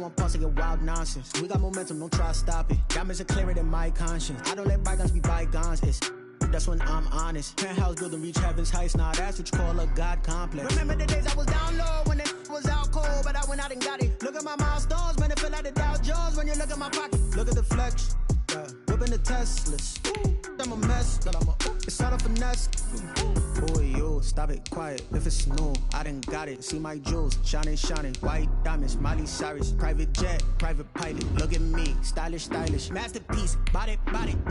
on pause to get wild nonsense. We got momentum, don't try to stop it. Diamonds are clearer than my conscience. I don't let bygones be bygones. That's when I'm honest. Penthouse building, reach heaven's heights. Nah, that's what you call a God complex. Remember the days I was down low when it was out cold, but I went out and got it. Look at my milestones, man, it feel like the Dow Jones when you look at my pocket. Look at the flex, whipping the Teslas. I'm a mess, but it's all a finesse. Boy, you stop it, quiet. If it's new, I done got it. See my jewels, shining, white diamonds, Miley Cyrus, private jet, private pilot. Look at me, stylish, masterpiece, body, young.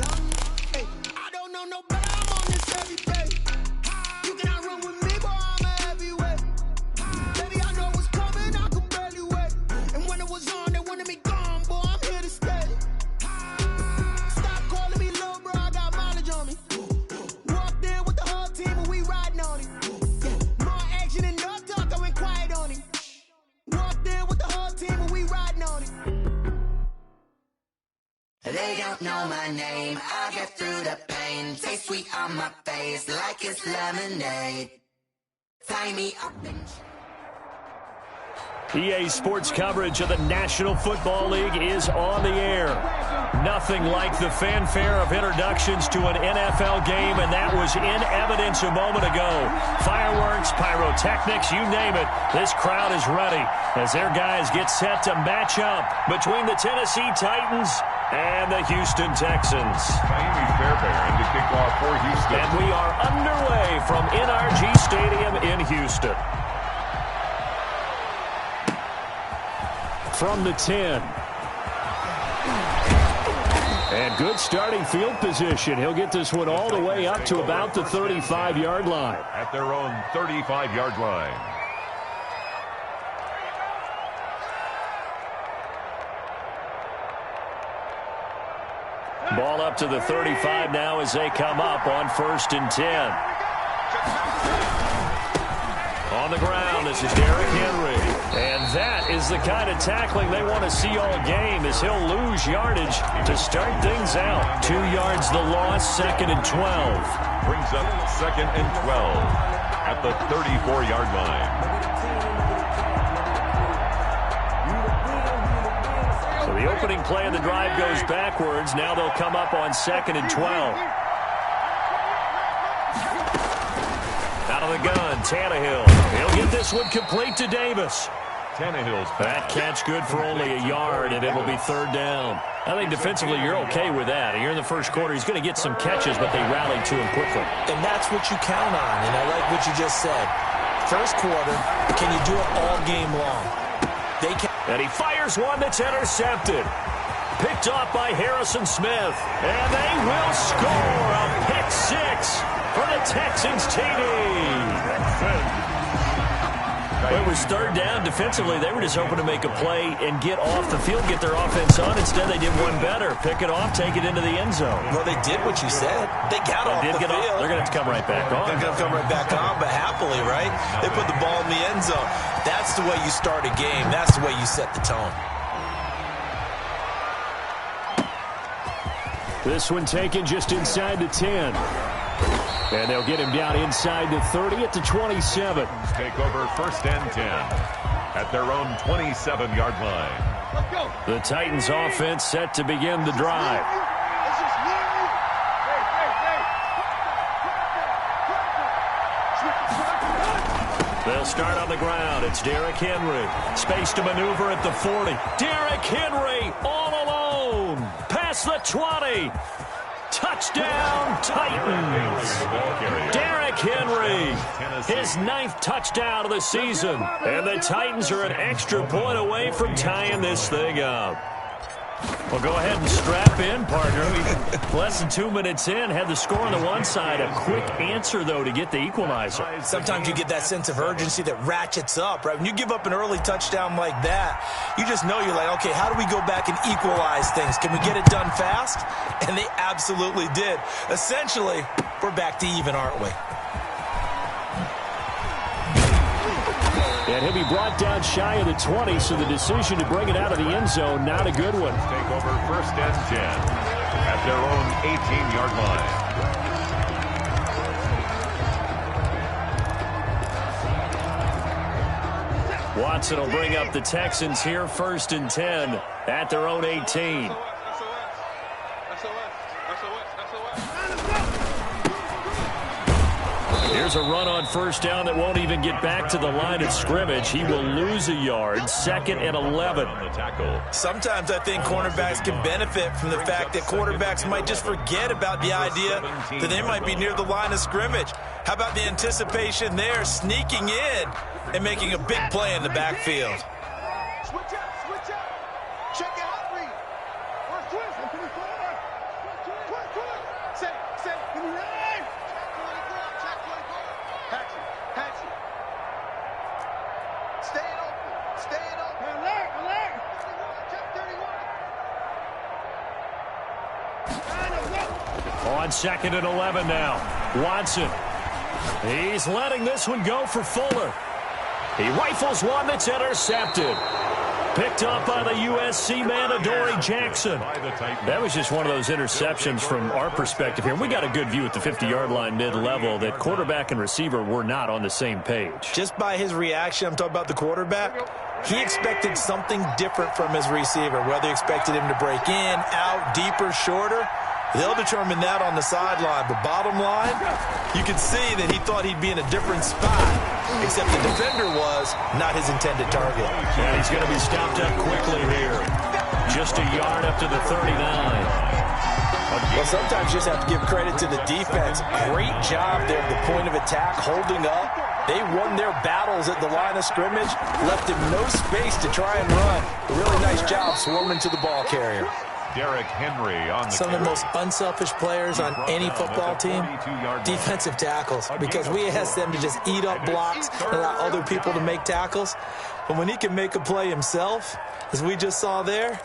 Hey, I don't know no better. I'm on this every day. You cannot run with me, boy. I'm a heavyweight. Baby, I know what's coming. I could barely wait. And when it was on, they wanted me gone, boy. I'm here to stay. Stop calling me little bro. I got mileage on me. Walked in with the whole team and we riding on it. More action and no talk. I went quiet on it. Walked in with the whole team and we riding on it. They don't know my name, I get through the pain. Taste sweet on my face like it's lemonade. Tie me up and... EA Sports coverage of the National Football League is on the air. Nothing like the fanfare of introductions to an NFL game, and that was in evidence a moment ago. Fireworks, pyrotechnics, you name it. This crowd is ready as their guys get set to match up between the Tennessee Titans and the Houston Texans. Miami Fairbairn to kick off for Houston. And we are underway from NRG Stadium in Houston. From the 10. And good starting field position. He'll get this one all the way up to about the 35-yard line. At their own 35-yard line. Ball up to the 35 now as they come up on 1st and 10. On the ground, this is Derrick Henry. And that is the kind of tackling they want to see all game, as he'll lose yardage to start things out. 2 yards the loss, 2nd and 12. Brings up 2nd and 12 at the 34-yard line. So the opening play of the drive goes backwards. Now they'll come up on 2nd and 12. Out of the gun, Tannehill. He'll get this one complete to Davis. Tannehill's that catch good for only a yard, and it'll be 3rd down. I think defensively you're okay with that. Here in the first quarter, he's going to get some catches, but they rallied to him quickly. And that's what you count on, and I like what you just said. First quarter, can you do it all game long? They can. And he fires one that's intercepted. Picked off by Harrison Smith. And they will score a pick 6 for the Texans TD. It was 3rd down. Defensively, they were just hoping to make a play and get off the field, get their offense on. Instead, they did one better. Pick it off, take it into the end zone. Well, they did what you said. They got off the field. They're going to have to come right back on. They're going to come right back on, but happily, right? They put the ball in the end zone. That's the way you start a game. That's the way you set the tone. This one taken just inside the 10. And they'll get him down inside the 30 at the 27. Take over 1st and 10 at their own 27-yard line. The Titans offense set to begin the drive. They'll start on the ground. It's Derrick Henry. Space to maneuver at the 40. Derrick Henry all alone. Past the 20. Touchdown, Titans. Derrick Henry, his 9th touchdown of the season. And the Titans are an extra point away from tying this thing up. Well, go ahead and strap in, partner. Less than 2 minutes in, had the score on the one side. A quick answer, though, to get the equalizer. Sometimes you get that sense of urgency that ratchets up, right? When you give up an early touchdown like that, you just know you're like, okay, how do we go back and equalize things? Can we get it done fast? And they absolutely did. Essentially, we're back to even, aren't we? And he'll be brought down shy of the 20, so the decision to bring it out of the end zone, not a good one. Take over 1st and 10 at their own 18-yard line. Watson will bring up the Texans here, 1st and 10 at their own 18. Here's a run on 1st down that won't even get back to the line of scrimmage. He will lose a yard, 2nd and 11. Sometimes I think cornerbacks can benefit from the fact that quarterbacks might just forget about the idea that they might be near the line of scrimmage. How about the anticipation there, sneaking in and making a big play in the backfield? Switch up. Check it out, read. Twist. Say. Check 24. Hatch it. Stay it open. Alert. Check 31. On 2nd and 11 now. Watson. He's letting this one go for Fuller. He rifles one that's intercepted. Picked up by the USC man, Adoree Jackson. That was just one of those interceptions from our perspective here. We got a good view at the 50-yard line mid-level that quarterback and receiver were not on the same page. Just by his reaction, I'm talking about the quarterback, he expected something different from his receiver, whether he expected him to break in, out, deeper, shorter. They'll determine that on the sideline. But bottom line, you can see that he thought he'd be in a different spot, except the defender was not his intended target. And he's going to be stopped up quickly here. Just a yard up to the 39. Well, sometimes you just have to give credit to the defense. Great job there at the point of attack, holding up. They won their battles at the line of scrimmage, left him no space to try and run. A really nice job swarming to the ball carrier. Derrick Henry on the Some of the most unselfish players on any football team, defensive tackles, because we ask them to just eat up blocks and allow other people to make tackles. But when he can make a play himself, as we just saw there,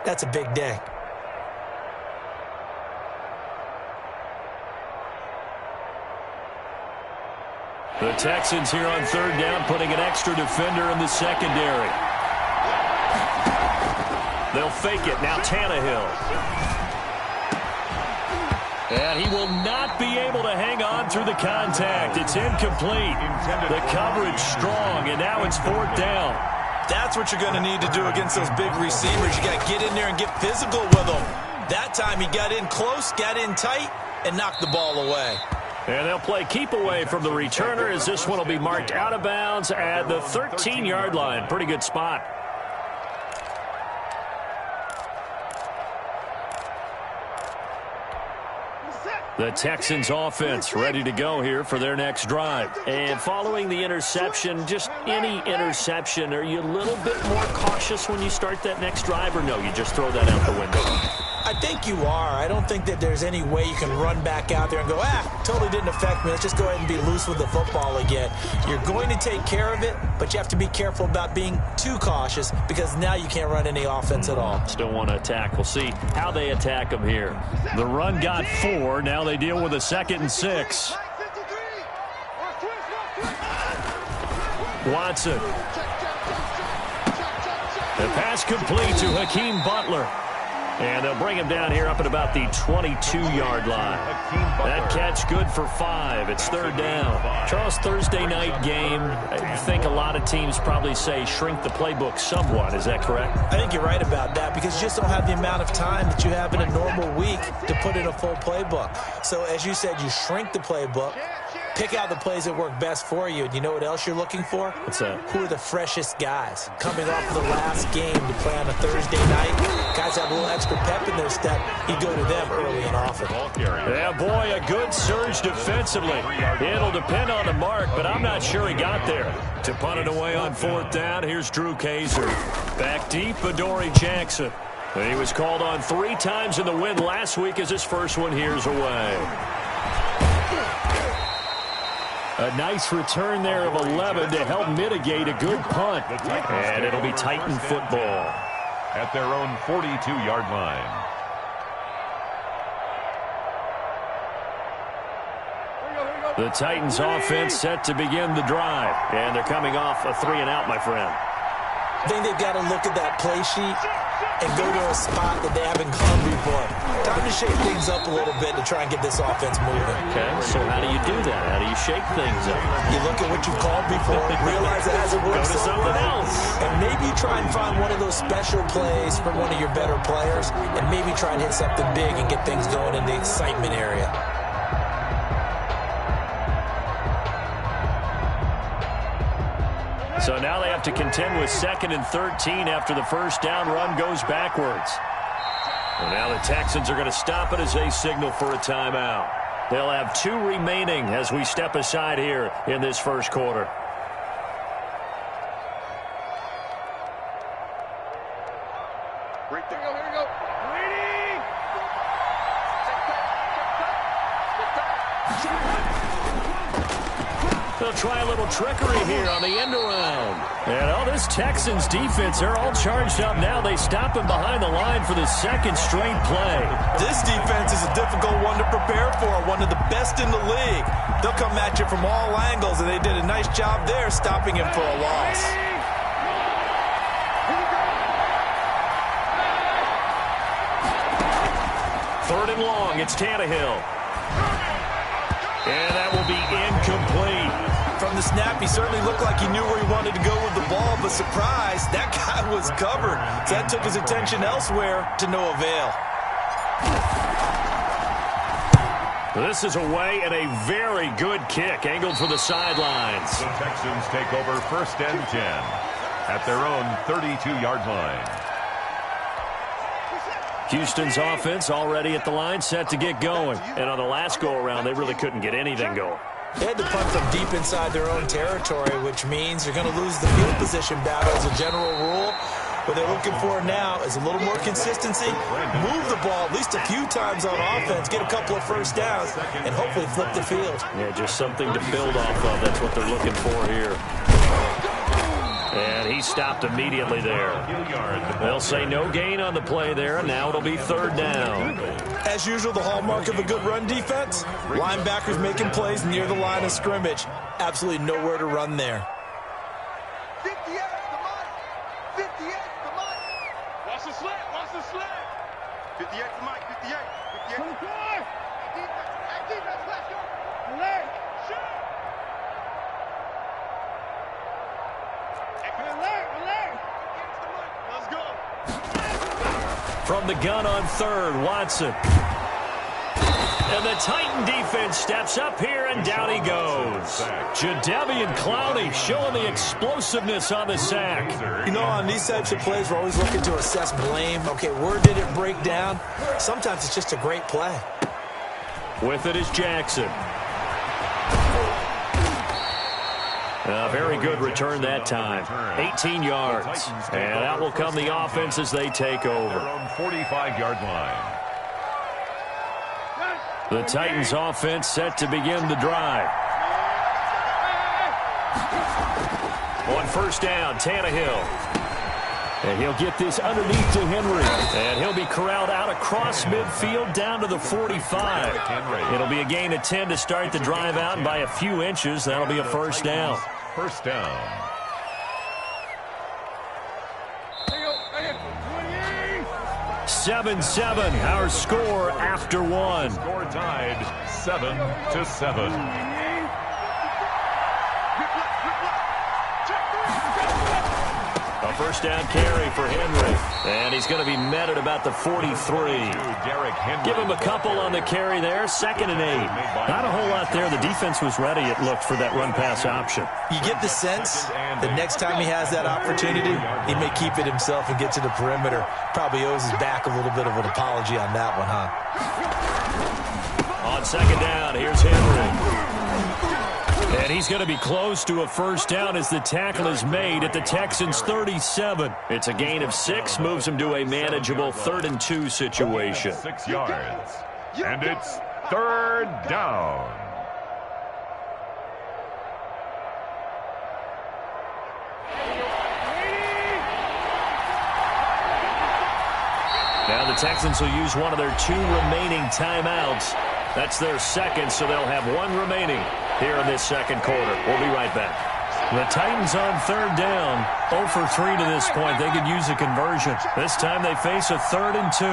that's a big day. The Texans here on 3rd down, putting an extra defender in the secondary. They'll fake it. Now Tannehill. And he will not be able to hang on through the contact. It's incomplete. The coverage strong, and now it's 4th down. That's what you're going to need to do against those big receivers. You got to get in there and get physical with them. That time he got in close, got in tight, and knocked the ball away. And they'll play keep away from the returner as this one will be marked out of bounds at the 13-yard line. Pretty good spot. The Texans offense ready to go here for their next drive. And following the interception, just any interception, are you a little bit more cautious when you start that next drive, or no, you just throw that out the window? I think you are. I don't think that there's any way you can run back out there and go, totally didn't affect me. Let's just go ahead and be loose with the football again. You're going to take care of it, but you have to be careful about being too cautious because now you can't run any offense at all. Still want to attack. We'll see how they attack them here. The run got 4. Now they deal with a 2nd and 6. Watson. The pass complete to Hakeem Butler. And they'll bring him down here up at about the 22-yard line. That catch good for 5. It's 3rd down. Charles, Thursday night game, I think a lot of teams probably say shrink the playbook somewhat. Is that correct? I think you're right about that because you just don't have the amount of time that you have in a normal week to put in a full playbook. So as you said, you shrink the playbook, pick out the plays that work best for you. And you know what else you're looking for? What's that? Who are the freshest guys coming off of the last game to play on a Thursday night? Guys have a little extra pep in their step. You go to them early and often. Yeah, boy, a good surge defensively. It'll depend on the mark, but I'm not sure he got there. To punt it away on 4th down, here's Drew Kaiser. Back deep, Adoree Jackson. He was called on 3 times in the win last week as his first one here's away. A nice return there of 11 to help mitigate a good punt. And it'll be Titan football. At their own 42-yard line. The Titans offense set to begin the drive. And they're coming off a 3-and-out, my friend. I think they've got to look at that play sheet and go to a spot that they haven't gone before. Time to shake things up a little bit to try and get this offense moving. Okay, so how do you do that? How do you shake things up? You look at what you've called before, realize it hasn't worked Go to something else. and maybe try and find one of those special plays from one of your better players, and maybe try and hit something big and get things going in the excitement area. So now they have to contend with 2nd and 13 after the first down run goes backwards. And now the Texans are going to stop it as they signal for a timeout. They'll have 2 remaining as we step aside here in this first quarter. Right there. Here we go. Waiting. They'll try a little trickery here on the end around. And this Texans defense, they're all charged up now. They stop him behind the line for the 2nd straight play. This defense is a difficult one to prepare for, one of the best in the league. They'll come at you from all angles, and they did a nice job there stopping him for a loss. Third and long, it's Tannehill. And that will be incomplete. From the snap, he certainly looked like he knew where he wanted to go with the ball, but surprise, that guy was covered. So that took his attention elsewhere to no avail. This is away and a very good kick, angled for the sidelines. The Texans take over 1st and 10 at their own 32-yard line. Houston's offense already at the line, set to get going. And on the last go-around, they really couldn't get anything going. They had to punt from deep inside their own territory, which means you're going to lose the field position battle as a general rule. What they're looking for now is a little more consistency, move the ball at least a few times on offense, get a couple of first downs, and hopefully flip the field. Yeah, just something to build off of. That's what they're looking for here. And he stopped immediately there. They'll say no gain on the play there, and now it'll be 3rd down. As usual, the hallmark of a good run defense, linebackers making plays near the line of scrimmage. Absolutely nowhere to run there. 58, the money. 58, the money. Watch the slant. Watch the slant. 58, the money. 58. 58. 24. Defense, let's go. Alert. Shoot. Alert. Let's go. From the gun on 3rd, Watson. And the Titan defense steps up here, and down he goes. Jadeveon Clowney showing the explosiveness on the sack. You know, on these types of plays, we're always looking to assess blame. Okay, where did it break down? Sometimes it's just a great play. With it is Jackson. A very good return that time. 18 yards. And out will come the offense as they take over. Their own 45-yard line. The Titans offense set to begin the drive. On 1st down, Tannehill. And he'll get this underneath to Henry. And he'll be corralled out across midfield down to the 45. It'll be a gain of 10 to start the drive out, and by a few inches, that'll be a 1st down. 1st down. 7-7, our score after 1. Score tied 7-7. A 1st down carry for Henry. And he's going to be met at about the 43. Give him a couple on the carry there. 2nd and 8. Not a whole lot there. The defense was ready, it looked, for that run-pass option. You get the sense the next time he has that opportunity, he may keep it himself and get to the perimeter. Probably owes his back a little bit of an apology on that one, huh? On 2nd down, here's Henry. And he's going to be close to a 1st down as the tackle is made at the Texans' 37. It's a gain of 6, moves him to a manageable 3rd and 2 situation. 6 yards. And it's 3rd down. Now the Texans will use one of their 2 remaining timeouts. That's their 2nd, so they'll have 1 remaining here in this 2nd quarter. We'll be right back. The Titans on third down, 0 for 3 to this point. They could use a conversion. This time they face a 3rd and 2.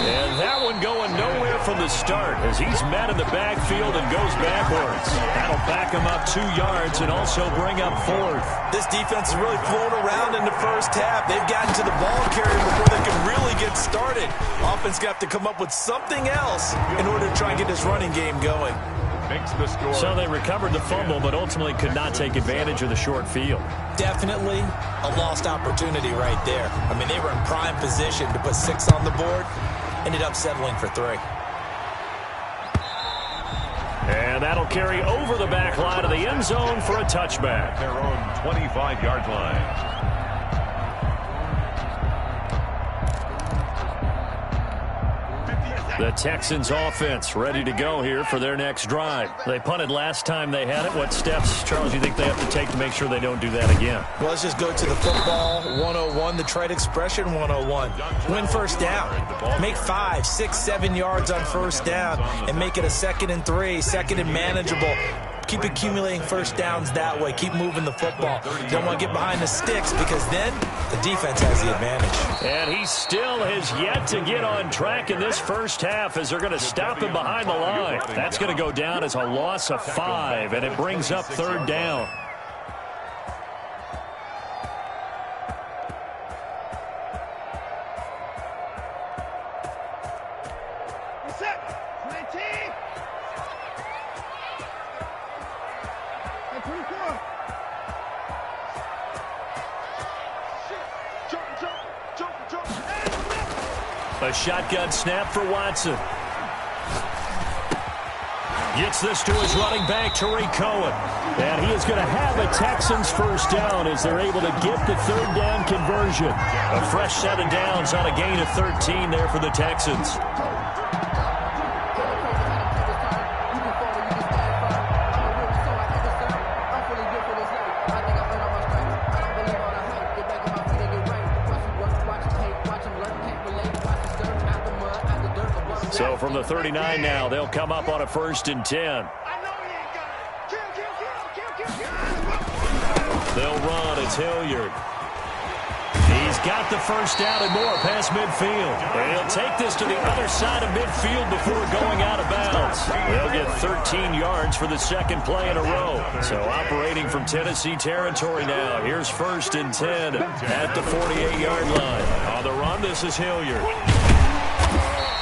And that one going nowhere from the start as he's met in the backfield and goes backwards. That'll back him up 2 yards and also bring up 4th. This defense has really flown around in the first half. They've gotten to the ball carrier before they can really get started. Offense got to come up with something else in order to try and get this running game going. Makes the score. So they recovered the fumble, but ultimately could not take advantage of the short field. Definitely a lost opportunity right there. I mean, they were in prime position to put 6 on the board. Ended up settling for 3. And that'll carry over the back line of the end zone for a touchback. Their own 25-yard line. The Texans offense ready to go here for their next drive. They punted last time they had it. What steps, Charles, you think they have to take to make sure they don't do that again? Well, let's just go to the football 101, the trade expression 101. Win first down. Make 5, 6, 7 yards on first down and make it a 2nd and 3, 2nd and manageable. Keep accumulating first downs that way. Keep moving the football. You don't want to get behind the sticks because then the defense has the advantage. And he still has yet to get on track in this first half as they're going to stop him behind the line. That's going to go down as a loss of 5, and it brings up 3rd down. A shotgun snap for Watson. Gets this to his running back, Tariq Cohen. And he is going to have a Texans first down as they're able to get the 3rd down conversion. A fresh set of downs on a gain of 13 there for the Texans. So from the 39 now, they'll come up on a 1st and 10. They'll run. It's Hilliard. He's got the first down and more past midfield. And he'll take this to the other side of midfield before going out of bounds. They'll get 13 yards for the 2nd play in a row. So operating from Tennessee territory now. Here's 1st and 10 at the 48-yard line. On the run, this is Hilliard.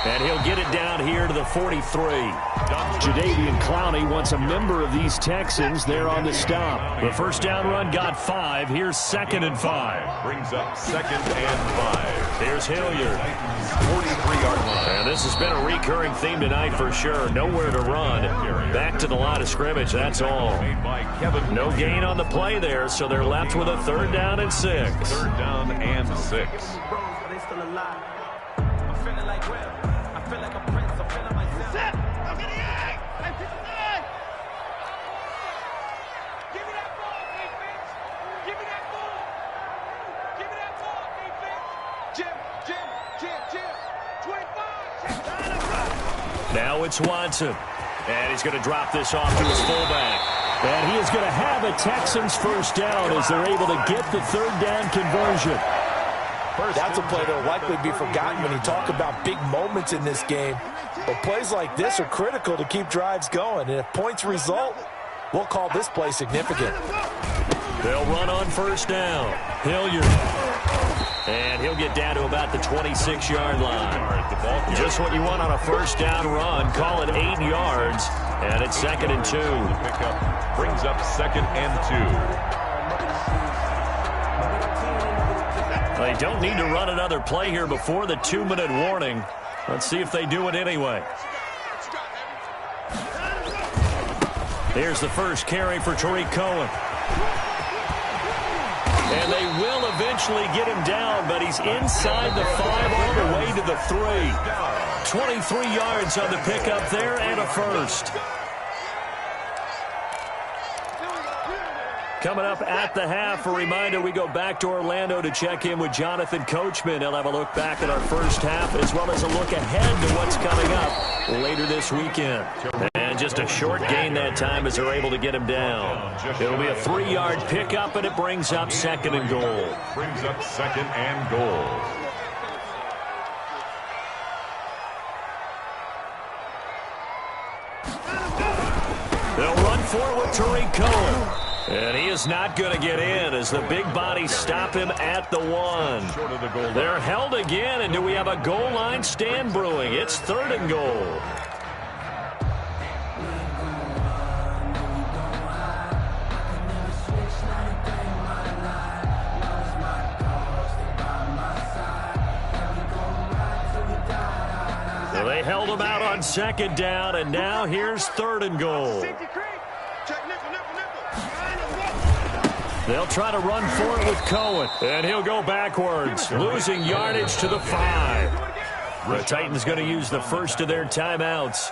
And he'll get it down here to the 43. Jadeveon Clowney wants a member of these Texans there on the stop. The first down run got 5. Here's 2nd and 5. Brings up 2nd and 5. Here's Hilliard. 43-yard line. And this has been a recurring theme tonight for sure. Nowhere to run. Back to the line of scrimmage, that's all. No gain on the play there, so they're left with a 3rd down and 6. 3rd down and 6. Now it's Watson. And he's going to drop this off to his fullback. And he is going to have a Texans first down as they're able to get the 3rd down conversion. That's a play that will likely be forgotten when you talk about big moments in this game. But plays like this are critical to keep drives going. And if points result, we'll call this play significant. They'll run on first down. Hilliard. And he'll get down to about the 26-yard line. Just what you want on a first down run. Call it 8 yards. And it's 2nd and 2. Pickup brings up 2nd and 2. They don't need to run another play here before the 2-minute warning. Let's see if they do it anyway. Here's the first carry for Tariq Cohen. And they will eventually get him down, but he's inside the 5 all the way to the 3. 23 yards on the pickup there and a first. Coming up at the half, a reminder, we go back to Orlando to check in with Jonathan Coachman. He'll have a look back at our first half as well as a look ahead to what's coming up later this weekend. And just a short gain that time as they're able to get him down. It'll be a 3-yard pickup, and it brings up 2nd and goal. Brings up 2nd and goal. They'll run forward with Tariq Cohen. And he is not going to get in as the big bodies stop him at the 1. They're held again, and do we have a goal line stand brewing? It's 3rd and goal. So they held him out on 2nd down, and now here's 3rd and goal. They'll try to run for it with Cohen, and he'll go backwards, losing yardage to the 5. The Titans going to use the first of their timeouts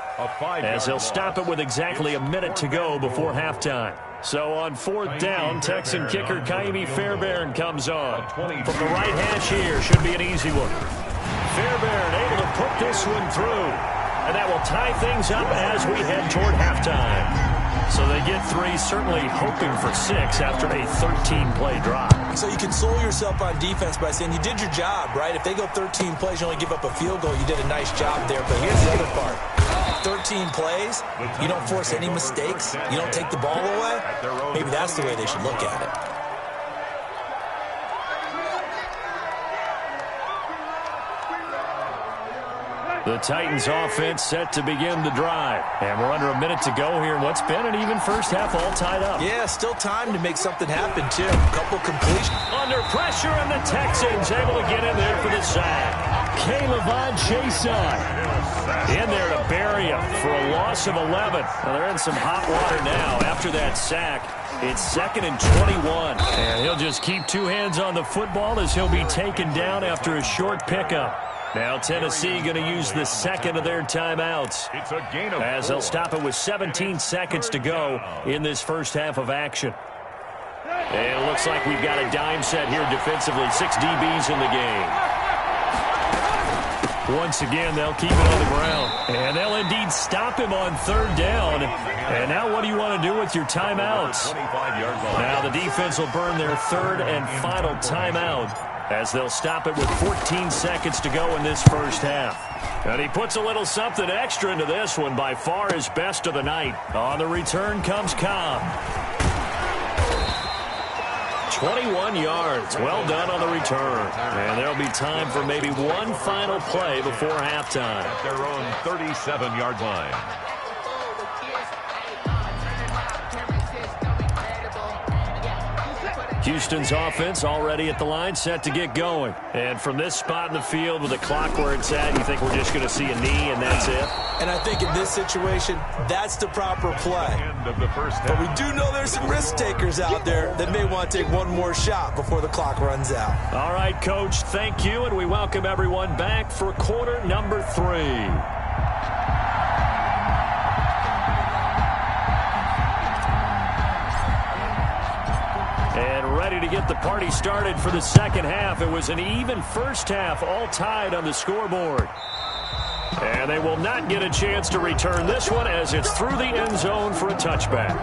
as they'll stop it with exactly a minute to go before halftime. So on 4th down, Texan kicker Kaimi Fairbairn comes on. From the right hash here, should be an easy one. Fairbairn able to put this one through, and that will tie things up as we head toward halftime. So they get 3, certainly hoping for 6 after a 13-play drive. So you console yourself on defense by saying you did your job, right? If they go 13 plays, you only give up a field goal, you did a nice job there. But here's the other part. 13 plays, you don't force any mistakes, you don't take the ball away. Maybe that's the way they should look at it. The Titans offense set to begin the drive. And we're under a minute to go here. What's been an even first half all tied up. Yeah, still time to make something happen, too. A couple completions. Under pressure, and the Texans able to get in there for the sack. Caleb Chason in there to bury him for a loss of 11. Well, they're in some hot water now after that sack. It's 2nd and 21. And he'll just keep 2 hands on the football as he'll be taken down after a short pickup. Now Tennessee going to use the 2nd of their timeouts It's a gain of as 4. they'll stop it with 17 seconds to go in this first half of action. And it looks like we've got a dime set here defensively. 6 DBs in the game. Once again, they'll keep it on the ground. And they'll indeed stop him on 3rd down. And now what do you want to do with your timeouts? Now the defense will burn their 3rd and final timeout as they'll stop it with 14 seconds to go in this first half. And he puts a little something extra into this one, by far his best of the night. On the return comes Cobb. 21 yards. Well done on the return. And there'll be time for maybe one final play before halftime. At their own 37-yard line. Houston's offense already at the line, set to get going. And from this spot in the field with the clock where it's at, you think we're just going to see a knee and that's it? And I think in this situation, that's the proper play. But we do know there's some risk takers out there that may want to take one more shot before the clock runs out. All right, Coach, thank you, and we welcome everyone back for quarter number 3. And ready to get the party started for the second half. It was an even first half, all tied on the scoreboard. And they will not get a chance to return this one as it's through the end zone for a touchback.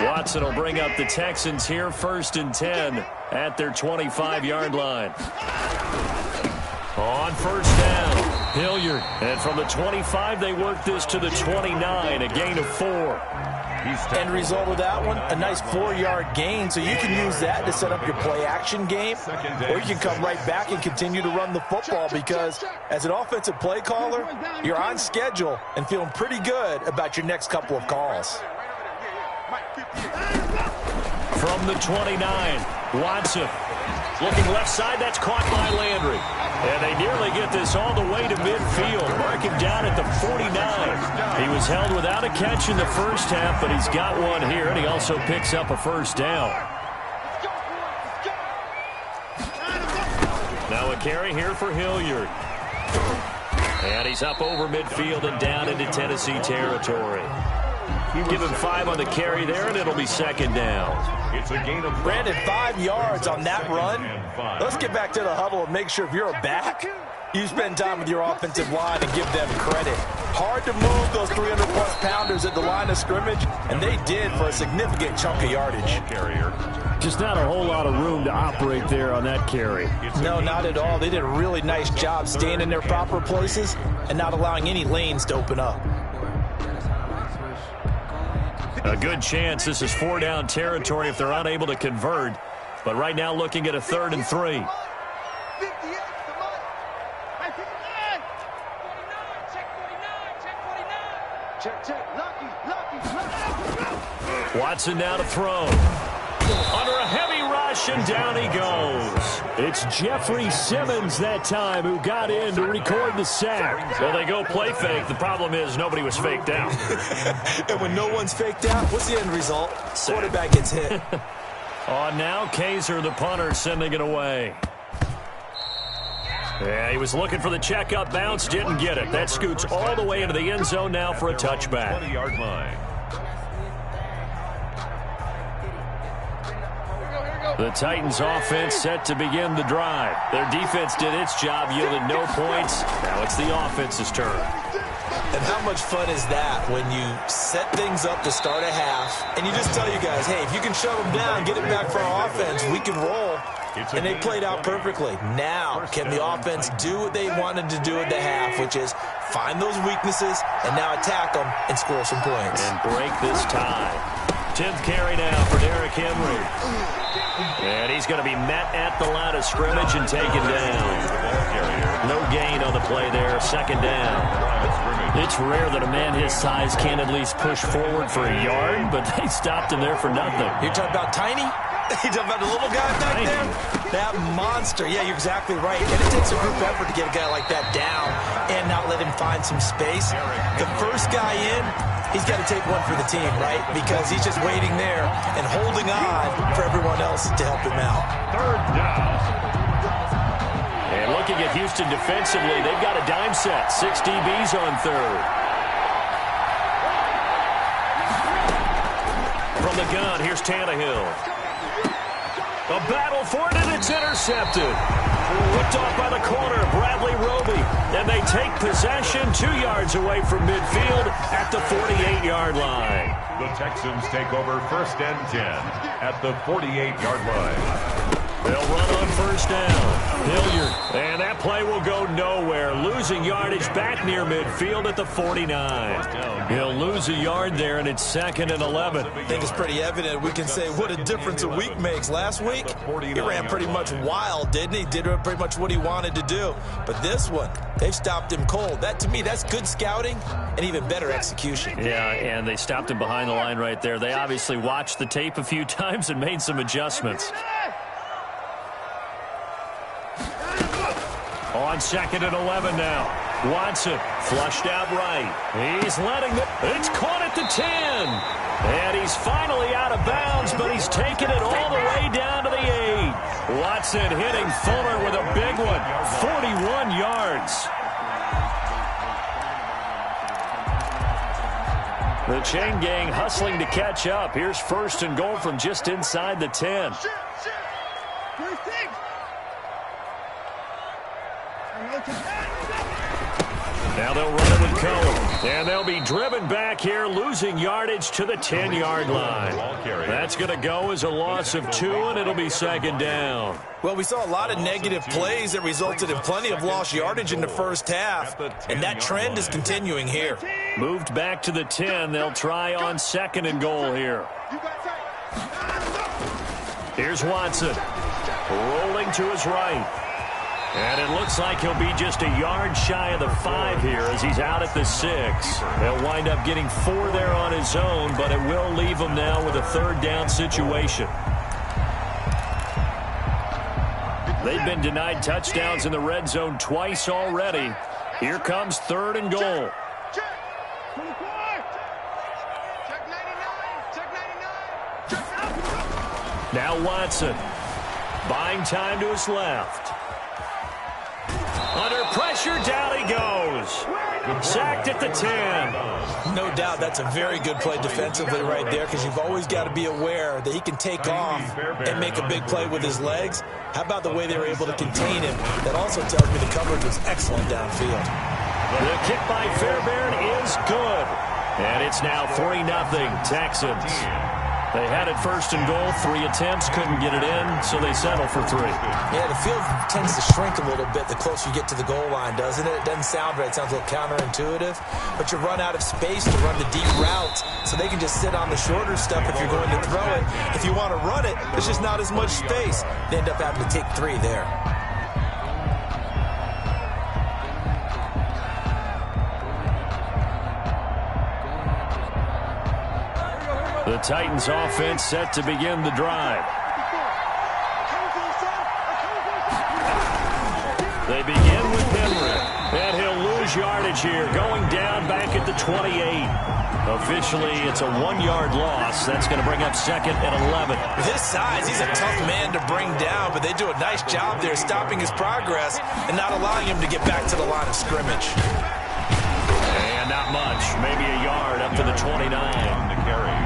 Watson will bring up the Texans here, 1st and 10 at their 25-yard line. On 1st down, Hilliard. And from the 25, they work this to the 29, a gain of 4. End result of that one, a nice 4-yard gain, so you can use that to set up your play-action game, or you can come right back and continue to run the football because as an offensive play caller, you're on schedule and feeling pretty good about your next couple of calls. From the 29, Watson. Looking left side, that's caught by Landry. And they nearly get this all the way to midfield. Mark him down at the 49. He was held without a catch in the first half, but he's got one here, and he also picks up a first down. Now a carry here for Hilliard. And he's up over midfield and down into Tennessee territory. Give him 5 on the carry there, and it'll be 2nd down. It's a gain of Brandon, 5 yards on that run. Let's get back to the huddle and make sure if you're a back, You spend time with your offensive line and give them credit. Hard to move those 300-plus pounders at the line of scrimmage, and they did for a significant chunk of yardage. Just not a whole lot of room to operate there on that carry. No, not at all. They did a really nice job staying in their proper places and not allowing any lanes to open up. A good chance this is 4-down territory if they're unable to convert. But right now looking at a 3rd and 3. Watson now to throw. Under a heavy rush, and down he goes. It's Jeffrey Simmons that time who got in to record the sack. Well, they go play fake. The problem is nobody was faked out. And when no one's faked out, what's the end result? Quarterback gets hit. On now, Kaiser, the punter, sending it away. Yeah, he was looking for the checkup bounce, didn't get it. That scoots all the way into the end zone now for a touchback. 20-yard line. The Titans offense set to begin the drive. Their defense did its job, yielded no points. Now it's the offense's turn. And how much fun is that when you set things up to start a half and you just tell you guys, hey, if you can shut them down, get it back for our offense, we can roll. And they played out perfectly. Now, can the offense do what they wanted to do at the half, which is find those weaknesses and now attack them and score some points. And break this tie. 10th carry now for Derrick Henry. And he's going to be met at the line of scrimmage and taken down. No gain on the play there. 2nd down. It's rare that a man his size can at least push forward for a yard, but they stopped him there for nothing. You're talking about tiny? You're talking about the little guy back there? That monster. Yeah, you're exactly right. And it takes a group effort to get a guy like that down and not let him find some space. The first guy in, he's got to take one for the team, right? Because he's just waiting there and holding on for everyone else to help him out. 3rd down. And looking at Houston defensively, they've got a dime set. 6 DBs on 3rd. From the gun, here's Tannehill. A battle for it, and it's intercepted. Picked off by the corner, Bradley Roby. And they take possession 2 yards away from midfield at the 48-yard line. The Texans take over 1st and 10 at the 48-yard line. They'll run on 1st down. Hilliard. And that play will go nowhere. Losing yardage back near midfield at the 49. He'll lose a yard there, and it's 2nd and 11. I think it's pretty evident. We can say what a difference a week makes. Last week, he ran pretty much wild, didn't he? Did pretty much what he wanted to do. But this one, they've stopped him cold. That, to me, that's good scouting and even better execution. Yeah, and they stopped him behind the line right there. They obviously watched the tape a few times and made some adjustments. On 2nd and 11 now. Watson flushed out right. He's letting it. It's caught at the 10. And he's finally out of bounds, but he's taken it all the way down to the 8. Watson hitting Fuller with a big one. 41 yards. The chain gang hustling to catch up. Here's 1st and goal from just inside the 10. Now they'll run it with Cohen. And they'll be driven back here, losing yardage to the 10-yard line. That's going to go as a loss of 2, and it'll be 2nd down. Well, we saw a lot of negative plays that resulted in plenty of lost yardage in the first half, and that trend is continuing here. Moved back to the 10. They'll try on 2nd and goal here. Here's Watson. Rolling to his right. And it looks like he'll be just a yard shy of the 5 here as he's out at the 6. He'll wind up getting 4 there on his own, but it will leave him now with a 3rd down situation. They've been denied touchdowns in the red zone twice already. Here comes 3rd and goal. Now Watson. Buying time to his left. Under pressure, down he goes. Sacked at the 10. No doubt that's a very good play defensively right there, because you've always got to be aware that he can take off and make a big play with his legs. How about the way they were able to contain him? That also tells me the coverage was excellent downfield. The kick by Fairbairn is good. And it's now 3-0 Texans. They had it first and goal, 3 attempts, couldn't get it in, so they settle for 3. Yeah, the field tends to shrink a little bit the closer you get to the goal line, doesn't it? It doesn't sound right. It sounds a little counterintuitive. But you run out of space to run the deep routes, so they can just sit on the shorter stuff if you're going to throw it. If you want to run it, there's just not as much space. They end up having to take 3 there. The Titans offense set to begin the drive. They begin with Henry, and he'll lose yardage here, going down back at the 28. Officially, it's a 1-yard loss. That's going to bring up 2nd and 11. With his size, he's a tough man to bring down, but they do a nice job there stopping his progress and not allowing him to get back to the line of scrimmage. And not much, maybe a yard up to the 29. To carry.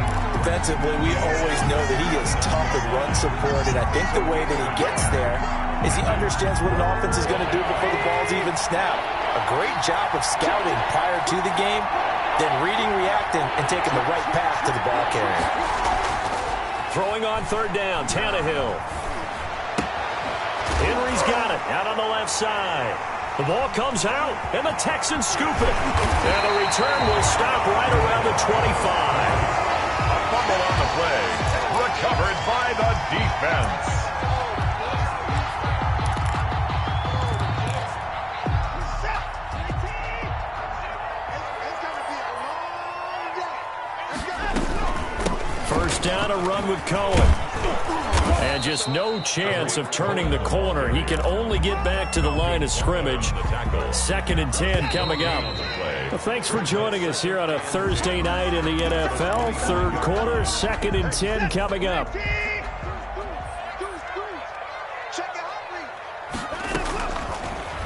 Defensively, we always know that he is tough in run support, and I think the way that he gets there is he understands what an offense is going to do before the ball's even snapped. A great job of scouting prior to the game, then reading, reacting, and taking the right path to the ball carrier. Throwing on 3rd down, Tannehill. Henry's got it, out on the left side. The ball comes out, and the Texans scoop it. And the return will stop right around the 25. Fumble on the play. Recovered by the defense. First down, a run with Cohen. And just no chance of turning the corner. He can only get back to the line of scrimmage. 2nd and 10 coming up. Well, thanks for joining us here on a Thursday night in the NFL. 3rd quarter, 2nd and 10 coming up.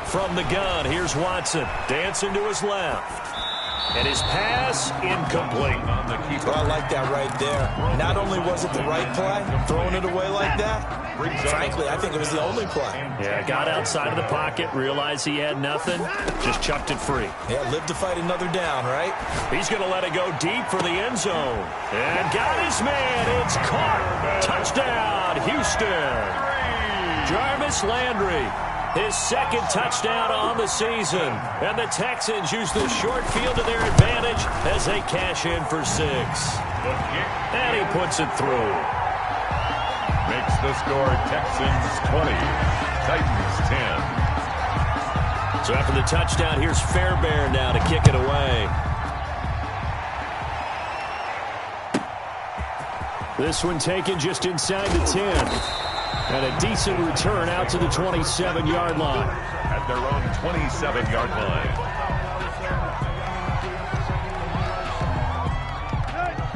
From the gun, here's Watson. Dancing to his left. And his pass incomplete. Well, I like that right there. Not only was it the right play, throwing it away like that, frankly, I think it was the only play. Yeah, got outside of the pocket, realized he had nothing, just chucked it free. Yeah, live to fight another down, right? He's going to let it go deep for the end zone. And got his man. It's caught. Touchdown, Houston. Jarvis Landry. His 2nd touchdown on the season. And the Texans use the short field to their advantage as they cash in for 6. And he puts it through. Makes the score Texans 20, Titans 10. So after the touchdown, here's Fairbairn now to kick it away. This one taken just inside the 10. And a decent return out to the 27-yard line. At their own 27-yard line.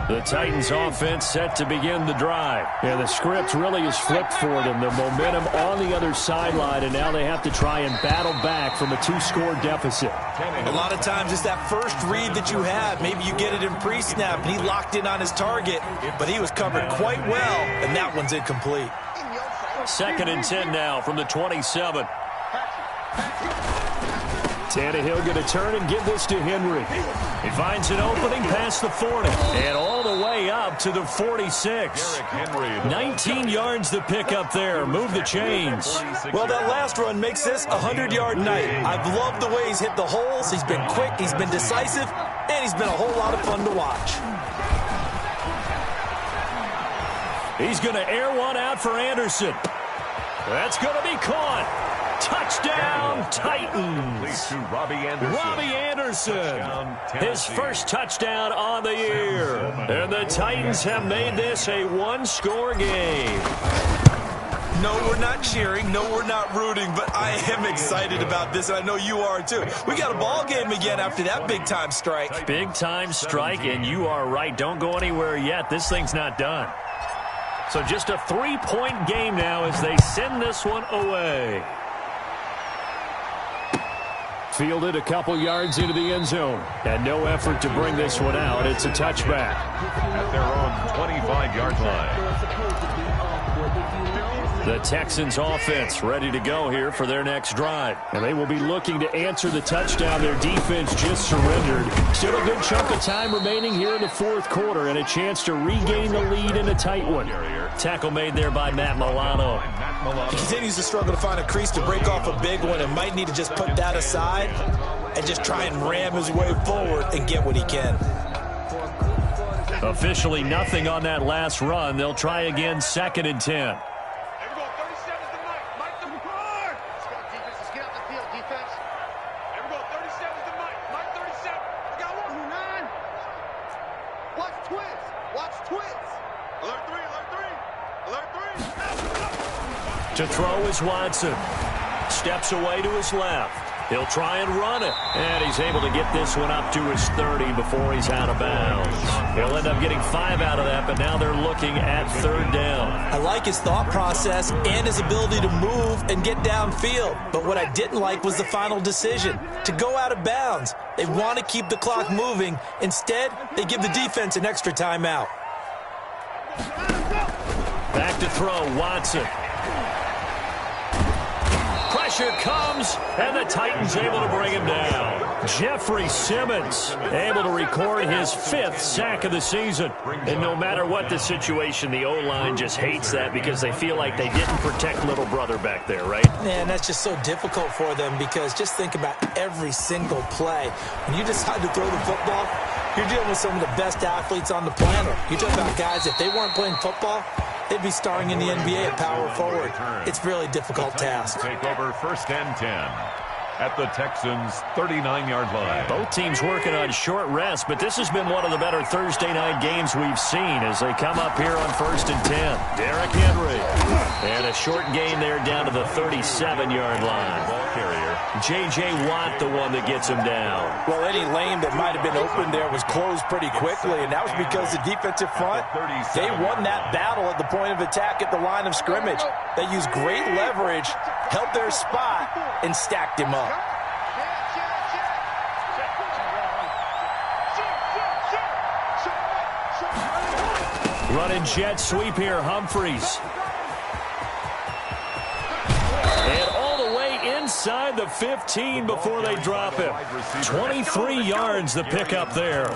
The Titans offense set to begin the drive. Yeah, the script really is flipped for them. The momentum on the other sideline, and now they have to try and battle back from a 2-score deficit. A lot of times it's that first read that you have. Maybe you get it in pre-snap, and he locked in on his target, but he was covered quite well, and that one's incomplete. 2nd and 10 now from the 27. Tannehill going to turn and give this to Henry. He finds an opening past the 40 and all the way up to the 46. 19 yards to pick up there. Move the chains. Well, that last run makes this a 100-yard night. I've loved the way he's hit the holes. He's been quick, he's been decisive, and he's been a whole lot of fun to watch. He's going to air one out for Anderson. That's going to be caught. Touchdown, Titans. Robbie Anderson. His first touchdown on the year. And the Titans have made this a 1-score game. No, we're not cheering. No, we're not rooting. But I am excited about this, and I know you are too. We got a ball game again after that big-time strike. Big-time strike, and you are right. Don't go anywhere yet. This thing's not done. So just a 3-point game now as they send this one away. Fielded a couple yards into the end zone. And no effort to bring this one out. It's a touchback. At their own 25-yard line. The Texans offense ready to go here for their next drive. And they will be looking to answer the touchdown their defense just surrendered. Still a good chunk of time remaining here in the fourth quarter and a chance to regain the lead in a tight one. Tackle made there by Matt Milano. He continues to struggle to find a crease to break off a big one and might need to just put that aside and just try and ram his way forward and get what he can. Officially nothing on that last run. They'll try again, 2nd and 10. To throw is Watson. Steps away to his left. He'll try and run it. And he's able to get this one up to his 30 before he's out of bounds. He'll end up getting 5 out of that, but now they're looking at 3rd down. I like his thought process and his ability to move and get downfield. But what I didn't like was the final decision, to go out of bounds. They want to keep the clock moving. Instead, they give the defense an extra timeout. Back to throw, Watson. Pressure comes, and the Titans able to bring him down. Jeffrey Simmons able to record his 5th sack of the season. And no matter what the situation, the O-line just hates that because they feel like they didn't protect little brother back there, right? Man, that's just so difficult for them because just think about every single play. When you decide to throw the football, you're dealing with some of the best athletes on the planet. You're talking about guys, if they weren't playing football, they'd be starring in the NBA at power forward. It's a really difficult task. Take over 1st and 10 at the Texans' 39-yard line. Both teams working on short rest, but this has been one of the better Thursday night games we've seen as they come up here on 1st and 10. Derrick Henry. And a short gain there down to the 37-yard line. Ball carrier. J.J. Watt, the one that gets him down. Well, any lane that might have been open there was closed pretty quickly, and that was because the defensive front, they won that battle at the point of attack at the line of scrimmage. They used great leverage, held their spot, and stacked him up. Running jet sweep here, Humphreys. And all the way inside the 15 before they drop him. 23 yards the pickup there.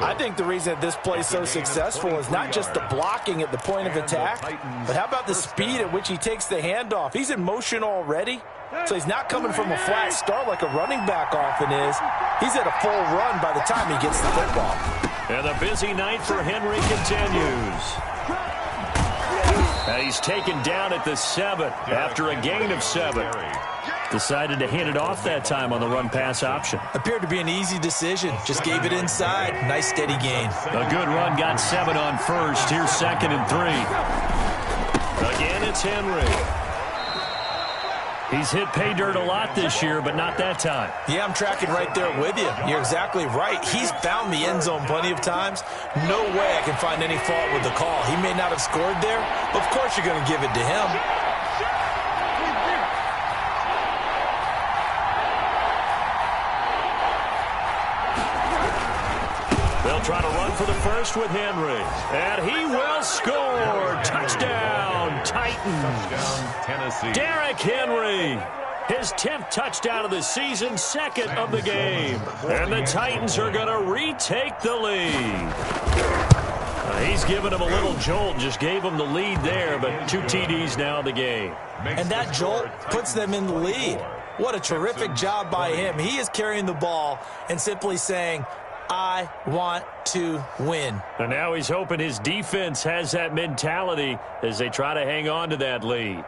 I think the reason that this play is so successful is not just the blocking at the point of attack, but how about the speed at which he takes the handoff? He's in motion already, so he's not coming from a flat start like a running back often is. He's at a full run by the time he gets the football. And the busy night for Henry continues. And he's taken down at the 7 after a gain of 7. Decided to hand it off that time on the run-pass option. Appeared to be an easy decision. Just gave it inside. Nice, steady gain. A good run, got 7 on first. Here's 2nd and 3. Again, it's Henry. He's hit pay dirt a lot this year, but not that time. Yeah, I'm tracking right there with you. You're exactly right. He's found the end zone plenty of times. No way I can find any fault with the call. He may not have scored there, but of course you're going to give it to him. They'll try to run for the first with Henry. And he will score. Touchdown, Titans. Touchdown, Tennessee. Derrick Henry. His 10th touchdown of the season, 2nd of the game. And the Titans are going to retake the lead. He's given him a little jolt, just gave him the lead there, but 2 TDs now in the game. And that jolt puts them in the lead. What a terrific job by him. He is carrying the ball and simply saying, I want to win. And now he's hoping his defense has that mentality as they try to hang on to that lead.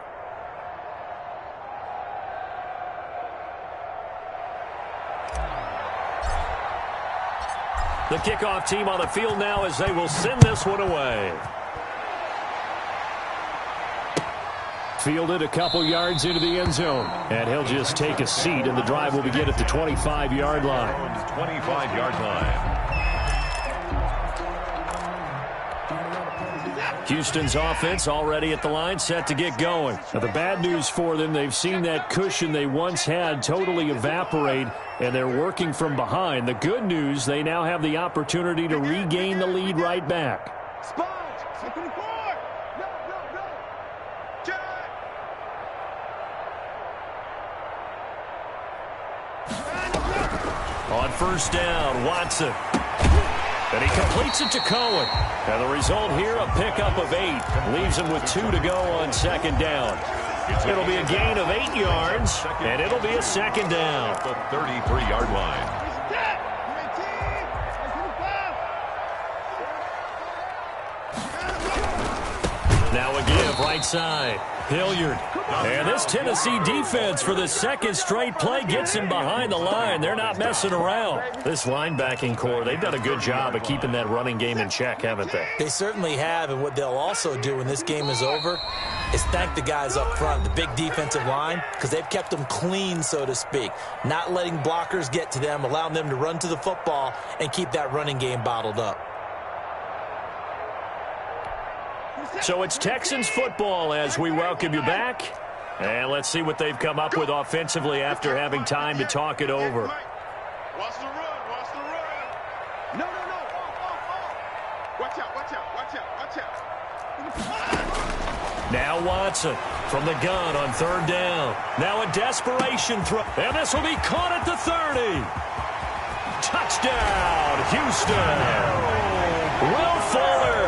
The kickoff team on the field now as they will send this one away. Fielded a couple yards into the end zone. And he'll just take a seat, and the drive will begin at the 25-yard line. 25-yard line. Houston's offense already at the line, set to get going. Now, the bad news for them, they've seen that cushion they once had totally evaporate, and they're working from behind. The good news, they now have the opportunity to regain the lead right back. On first down, Watson. And he completes it to Cohen. And the result here, a pickup of 8. Leaves him with 2 to go on second down. It'll be a gain of 8 yards, and it'll be a second down. The 33-yard line. Now a give, right side. Hilliard. And this Tennessee defense for the second straight play gets him behind the line. They're not messing around. This linebacking core, they've done a good job of keeping that running game in check, haven't they? They certainly have, and what they'll also do when this game is over is thank the guys up front, the big defensive line, because they've kept them clean, so to speak, not letting blockers get to them, allowing them to run to the football and keep that running game bottled up. So it's Texans football as we welcome you back. And let's see what they've come up with offensively after having time to talk it over. Watch the run. Watch the run. No. Watch out. Now Watson from the gun on third down. Now a desperation throw. And this will be caught at the 30. Touchdown, Houston. Will Fuller.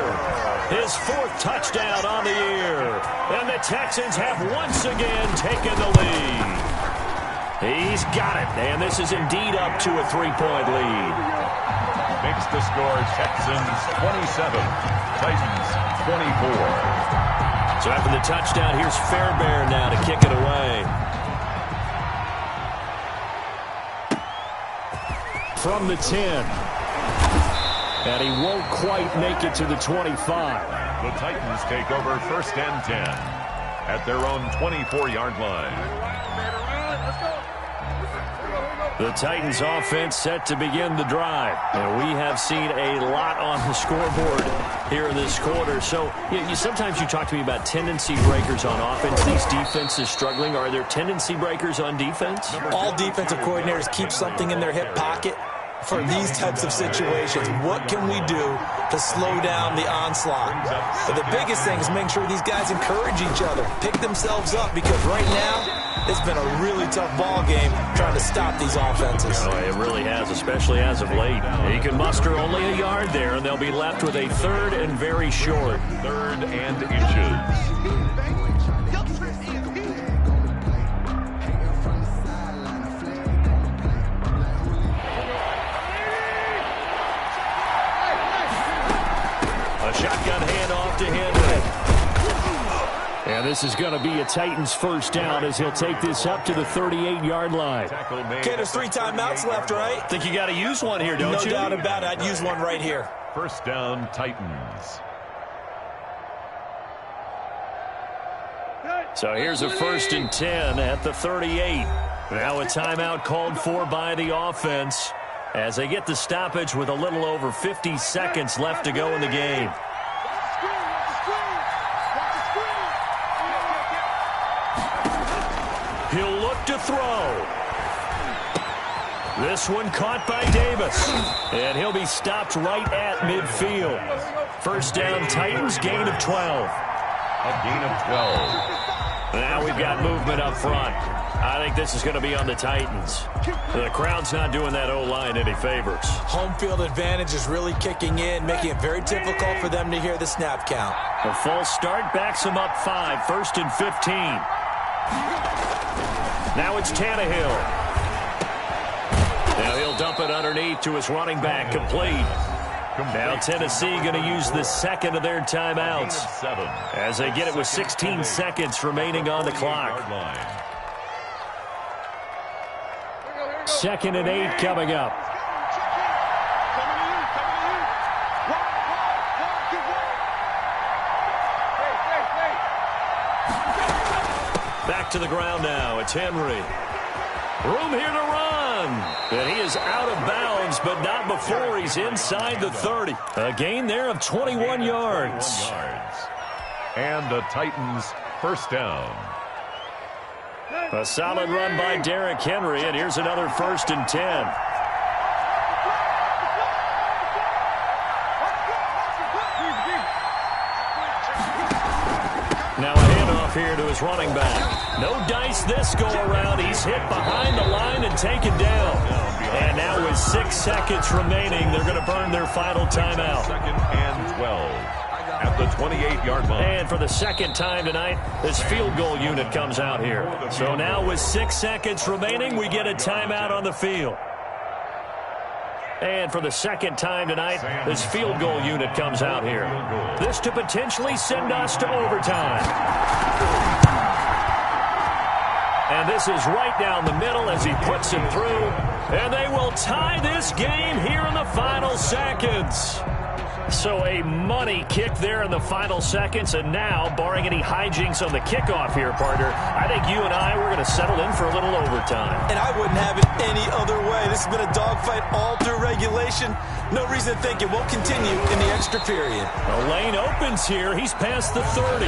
His 4th touchdown on the year. And the Texans have once again taken the lead. He's got it. And this is indeed up to a 3-point lead. Makes the score Texans 27, Titans 24. So after the touchdown, here's Fairbairn now to kick it away. From the 10. And he won't quite make it to the 25. The Titans take over first and 10 at their own 24-yard line. The Titans offense set to begin the drive. And we have seen a lot on the scoreboard here in this quarter. So sometimes you talk to me about tendency breakers on offense. These defenses struggling. Are there tendency breakers on defense? All defensive coordinators keep something in their hip pocket for these types of situations. What can we do to slow down the onslaught? But the biggest thing is make sure these guys encourage each other, pick themselves up, because right now it's been a really tough ball game trying to stop these offenses. Oh, it really has, especially as of late. He can muster only a yard there, and they'll be left with a 3rd and very short. 3rd and inches. Shotgun handoff to Henry. And this is going to be a Titans first down as he'll take this up to the 38-yard line. Okay, there's 3 timeouts left, right? Think you got to use one here, don't you? No doubt about it. I'd use one right here. First down, Titans. So here's a 1st and 10 at the 38. Now a timeout called for by the offense as they get the stoppage with a little over 50 seconds left to go in the game. He'll look to throw. This one caught by Davis. And he'll be stopped right at midfield. First down, Titans, gain of 12. A gain of 12. Now we've got movement up front. I think this is going to be on the Titans. The crowd's not doing that O-line any favors. Home field advantage is really kicking in, making it very difficult for them to hear the snap count. A false start backs them up 5, 1st and 15. Now it's Tannehill. Now he'll dump it underneath to his running back, complete. Now Tennessee going to use the second of their timeouts as they get it with 16 seconds remaining on the clock. 2nd and 8 coming up. Back to the ground now. It's Henry. Room here to run. And he is out of bounds but not before he's inside the 30. A gain there of 21 yards. And the Titans first down. A solid run by Derrick Henry, and here's another 1st and 10. Now a handoff here to his running back. No dice this go-around. He's hit behind the line and taken down. And now with 6 seconds remaining, they're going to burn their final timeout. 2nd and 12 at the 28-yard line. And for the second time tonight, this field goal unit comes out here. So now with 6 seconds remaining, we get a timeout on the field. And for the second time tonight, this field goal unit comes out here. This to potentially send us to overtime. And this is right down the middle as he puts it through. And they will tie this game here in the final seconds. So a money kick there in the final seconds. And now, barring any hijinks on the kickoff here, partner, I think you and I, we're going to settle in for a little overtime. And I wouldn't have it any other way. This has been a dogfight all through regulation. No reason to think it won't continue in the extra period. The lane opens here. He's past the 30.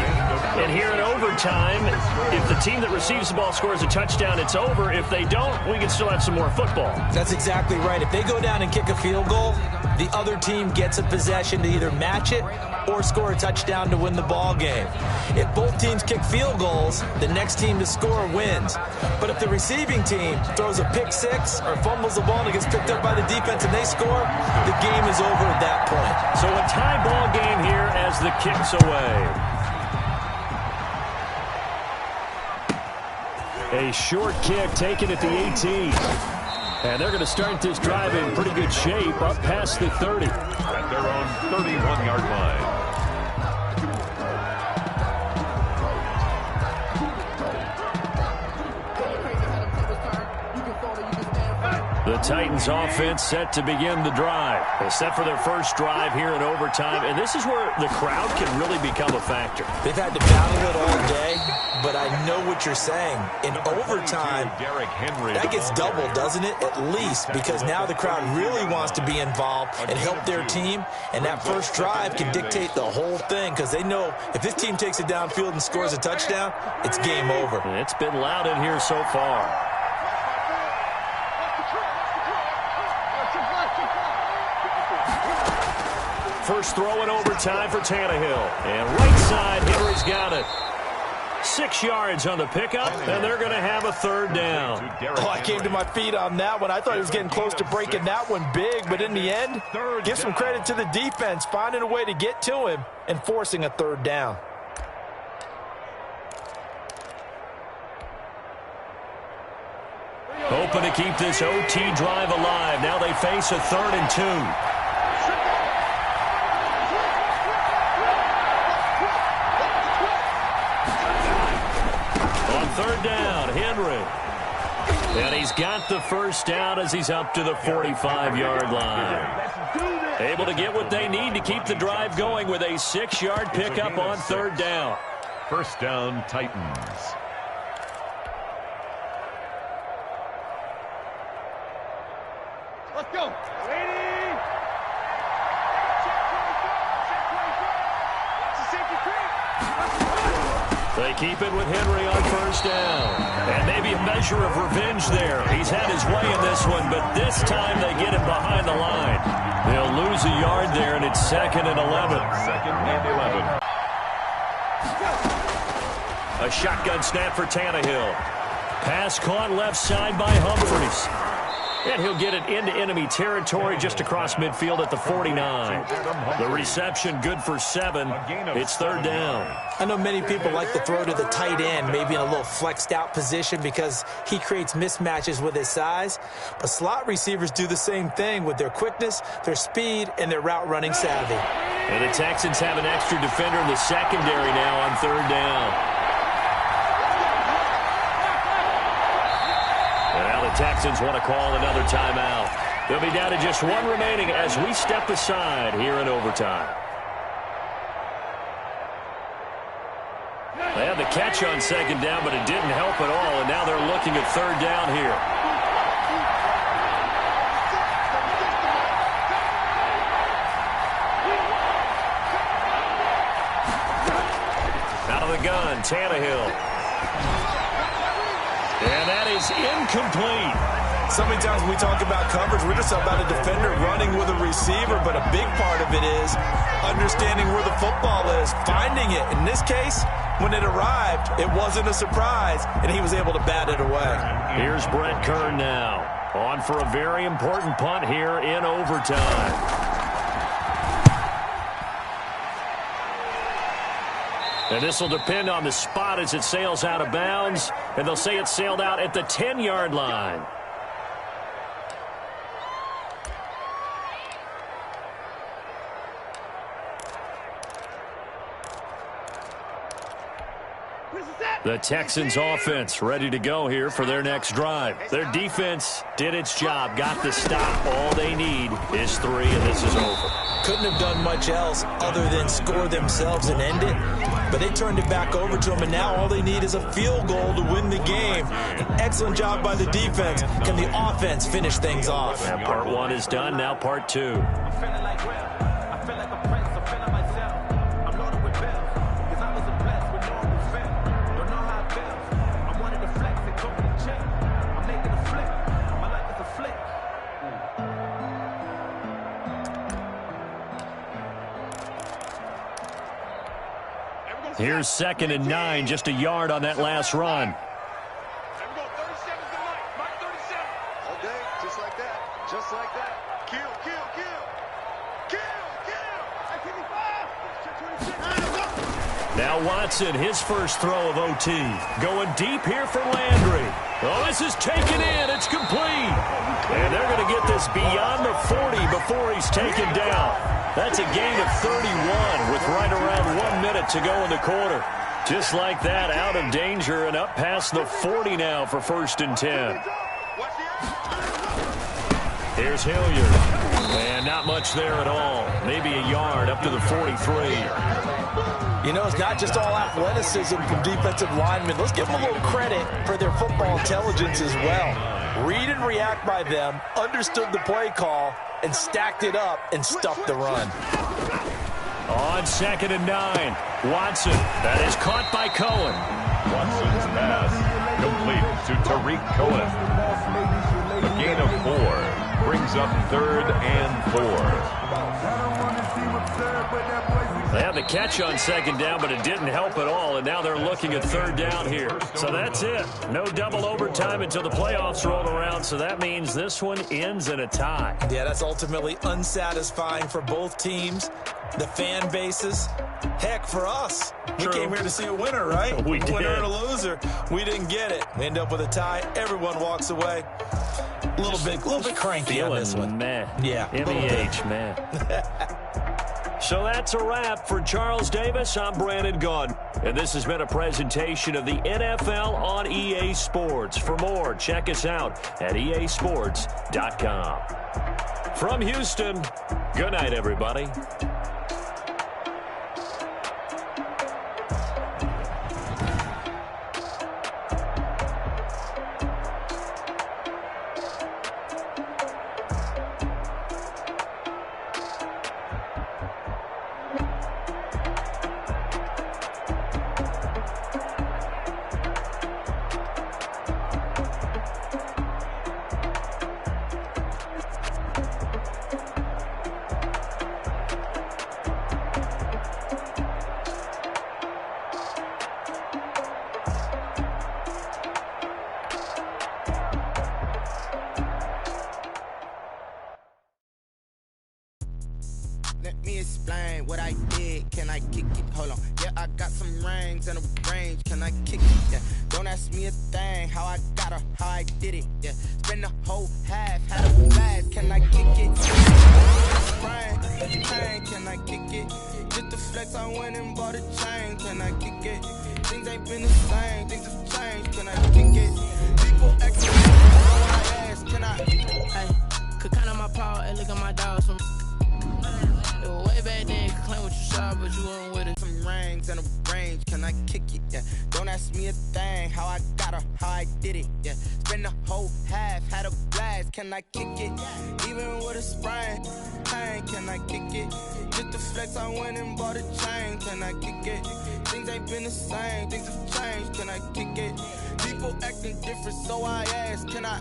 And here in overtime, if the team that receives the ball scores a touchdown, it's over. If they don't, we can still have some more football. That's exactly right. If they go down and kick a field goal, the other team gets a possession to either match it or score a touchdown to win the ball game. If both teams kick field goals, the next team to score wins. But if the receiving team throws a pick six or fumbles the ball and it gets picked up by the defense and they score, the game is over at that point. So a tie ball game here as the kick's away. A short kick taken at the 18. And they're going to start this drive in pretty good shape up past the 30. At their own 31-yard line. The Titans offense set to begin the drive. They set for their first drive here in overtime, and this is where the crowd can really become a factor. They've had to battle it all day, but I know what you're saying. In overtime, that gets doubled, doesn't it? At least, because now the crowd really wants to be involved and help their team, and that first drive can dictate the whole thing because they know if this team takes it downfield and scores a touchdown, it's game over. It's been loud in here so far. First throw in overtime for Tannehill. And right side, Henry's got it. 6 yards on the pickup, and they're going to have a third down. Oh, I came to my feet on that one. I thought he was getting close to breaking that one big, but in the end, give some credit to the defense, finding a way to get to him and forcing a third down. Hoping to keep this OT drive alive. Now they face a 3rd and 2. Third down, Henry. And he's got the first down as he's up to the 45-yard line. Able to get what they need to keep the drive going with a 6-yard pickup on third down. First down, Titans. Let's go. Ready? They keep it with Henry on first down. And maybe a measure of revenge there. He's had his way in this one, but this time they get him behind the line. They'll lose a yard there, and it's 2nd and 11. 2nd and 11. A shotgun snap for Tannehill. Pass caught left side by Humphries. And he'll get it into enemy territory just across midfield at the 49. The reception good for 7. It's third down. I know many people like to throw to the tight end, maybe in a little flexed out position because he creates mismatches with his size. But slot receivers do the same thing with their quickness, their speed, and their route running savvy. And the Texans have an extra defender in the secondary now on third down. The Texans want to call another timeout. They'll be down to just 1 remaining as we step aside here in overtime. They had the catch on second down, but it didn't help at all, and now they're looking at third down here. gun, Tannehill. And that is incomplete. So many times when we talk about coverage, we're just about a defender running with a receiver, but a big part of it is understanding where the football is, finding it. In this case, when it arrived, it wasn't a surprise, and he was able to bat it away. Here's Brett Kern now, on for a very important punt here in overtime. And this will depend on the spot as it sails out of bounds, and they'll say it sailed out at the 10-yard line. The Texans offense ready to go here for their next drive. Their defense did its job, got the stop. All they need is 3, and this is over. Couldn't have done much else other than score themselves and end it, but they turned it back over to them, and now all they need is a field goal to win the game. An excellent job by the defense. Can the offense finish things off? And part 1 is done, now part 2. Here's 2nd and 9, just a yard on that last run. There we go, 37's the mic. Mike 37. All day, just like that. Just like that. Kill, kill, kill. Kill, kill. 25. Now Watson, his first throw of OT. Going deep here for Landry. Oh, this is taken in. It's complete. And they're going to get this beyond the 40 before he's taken down. That's a gain of 31 with right around 1 minute to go in the quarter. Just like that, out of danger and up past the 40 now for 1st and 10. Here's Hilliard. And not much there at all. Maybe a yard up to the 43. You know, it's not just all athleticism from defensive linemen. Let's give them a little credit for their football intelligence as well. Read and react by them, understood the play call, and stacked it up and stuffed the run. On 2nd and 9, Watson. That is caught by Cohen. Watson's pass complete to Tariq Cohen. A gain of 4 brings up 3rd and 4. They had the catch on 2nd down, but it didn't help at all, and now they're looking at 3rd down here. So that's it. No double overtime until the playoffs roll around, so that means this one ends in a tie. Yeah, that's ultimately unsatisfying for both teams, the fan bases. Heck, for us. We came here to see a winner, right? We did. Winner and a loser. We didn't get it. We end up with a tie. Everyone walks away. A little bit cranky on this one. Meh. Yeah. MEH, man. So that's a wrap for Charles Davis. I'm Brandon Gunn. And this has been a presentation of the NFL on EA Sports. For more, check us out at easports.com. From Houston, good night, everybody. Let me explain what I did. Can I kick it? Hold on. Yeah, I got some rings and a range. Can I kick it? Yeah. Don't ask me a thing. How I got her, how I did it. Yeah. Spend the whole half, had a blast. Can I kick it? Can I kick it? Just the flex, I went and bought a chain. Can I kick it? Things ain't been the same. Things have changed. Can I kick it? People acting ass. Can I? Hey, could count on my power and look at my dogs from. Way back then, could claim what you saw, but you weren't with it. Some rings and a range, can I kick it? Yeah. Don't ask me a thing, how I got her, how I did it. Yeah. Spend the whole half, had a blast. can I kick it? Even with a sprain, pain, can I kick it? Just to flex, I went and bought a chain, can I kick it? Things ain't been the same, things have changed, can I kick it? People acting different, so I ask, can I?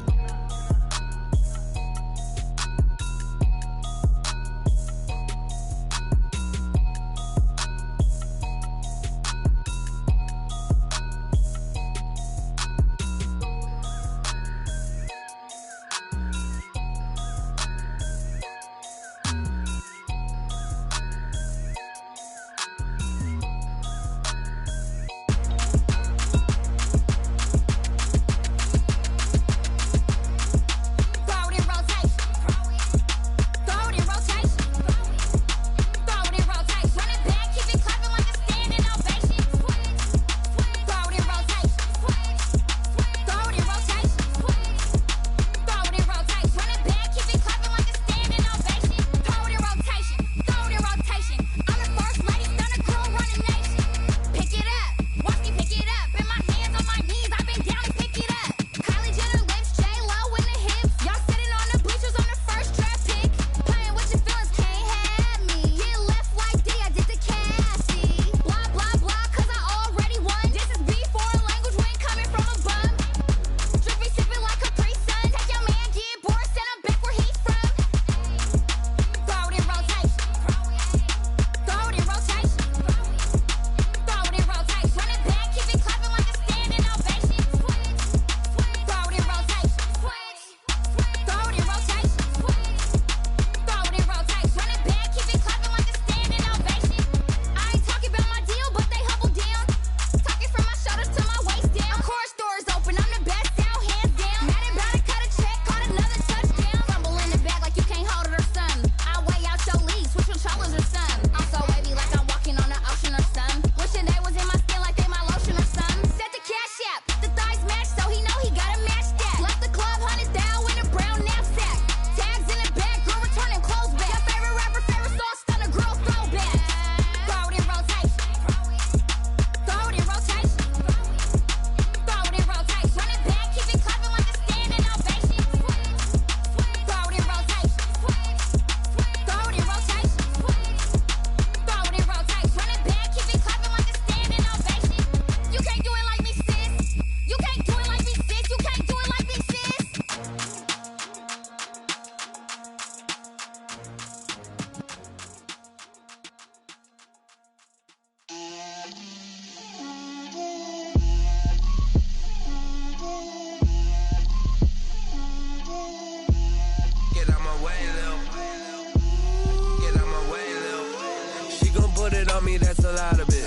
That's a lot of it.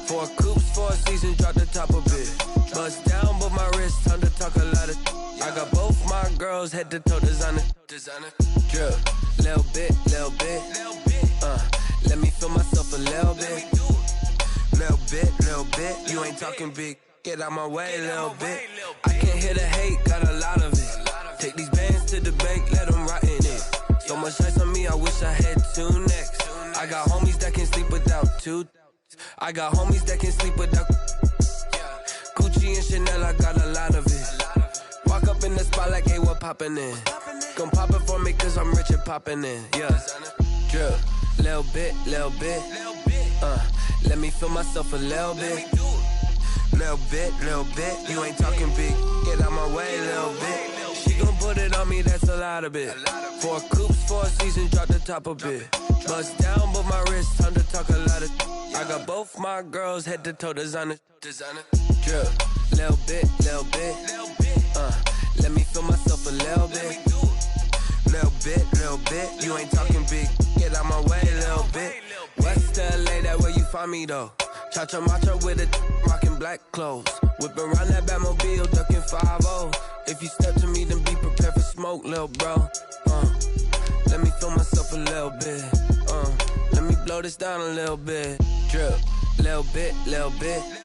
4 coops, 4 seasons, drop the top a bit. Bust down, but my wrist, time to talk a lot of. I got both my girls head to toe designer. Drip, little bit. Let me feel myself a little bit. Little bit. You ain't talking big. Get out my way a little bit. I can't hear the hate, got a lot of it. Take these bands to the bank, let them rot in it. So much ice on me, I wish I had 2 necks. I got homies that can sleep without 2. I got homies that can sleep without Gucci and Chanel, I got a lot of it. Walk up in the spot like, hey, what poppin' in? Gon' pop it for me cause I'm rich and poppin' in. Yeah, drip, little bit. Let me feel myself a little bit. Little bit. You ain't talking big. Get out my way a little bit. She gon' put it on me, that's a lot of it. 4 coops, 4 seasons, drop the top a bit. Bust down, but my wrist, time to talk a lot of. I got both my girls head to toe designer. Drip, little bit. Let me feel myself a little bit. Little bit. You ain't talking big. Get out my way a little bit. West LA, that where you find me though. Cha-cha macha with a rockin' black clothes. Whip around that Batmobile, duckin' 5-0. If you step to me, then be prepared for smoke, lil' bro. Let me feel myself a little bit. Let me blow this down a little bit. Drip, little bit.